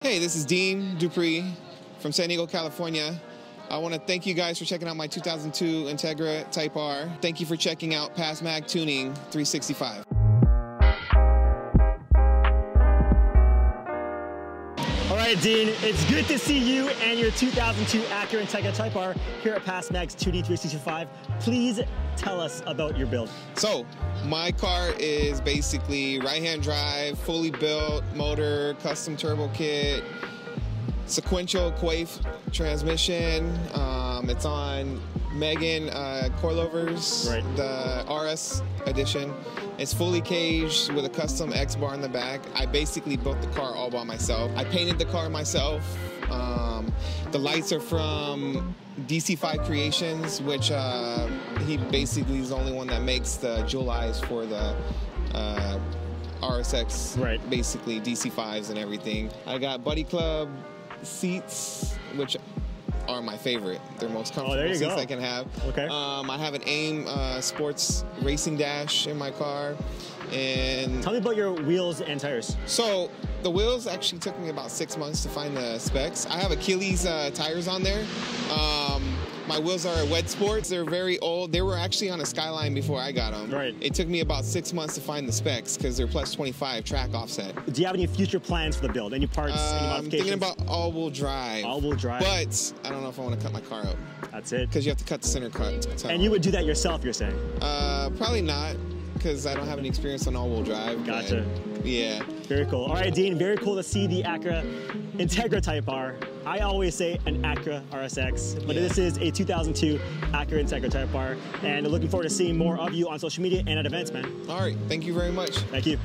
Hey, this is Dean Dupree from San Diego, California. I want to thank you guys for checking out my 2002 Integra Type R. Thank you for checking out PASMAG Tuning 365. All right, Dean, it's good to see you and your 2002 Acura Integra Type R here at PASMAG's 2D 365. Please tell us about your build. So, my car is basically right-hand drive, fully built, motor, custom turbo kit, sequential Quaife transmission. It's on Megan coilovers, right. The RS edition. It's fully caged with a custom X bar in the back. I basically built the car all by myself. I painted the car myself. The lights are from DC5 Creations, which he basically is the only one that makes the jewel eyes for the RSX, right. Basically DC5s and everything. I got Buddy Club seats, which are my favorite. They're most comfortable seats I can have. Okay. I have an AIM sports racing dash in my car. And tell me about your wheels and tires. So the wheels actually took me about 6 months to find the specs. I have Achilles tires on there. My wheels are Weds Sports. They're very old. They were actually on a Skyline before I got them. Right. It took me about 6 months to find the specs because they're plus 25 track offset. Do you have any future plans for the build? Any parts, any modifications? I'm thinking about all-wheel drive. All-wheel drive. But I don't know if I want to cut my car out. That's it? Because you have to cut the center cut. And you would do that yourself, you're saying? Probably not, because I don't have any experience on all-wheel drive. Gotcha. Yeah. Very cool. All right, Dean, very cool to see the Acura Integra Type R. I always say an Acura RSX, but this is a 2002 Acura Integra Type R, and looking forward to seeing more of you on social media and at events, man. All right, thank you very much. Thank you.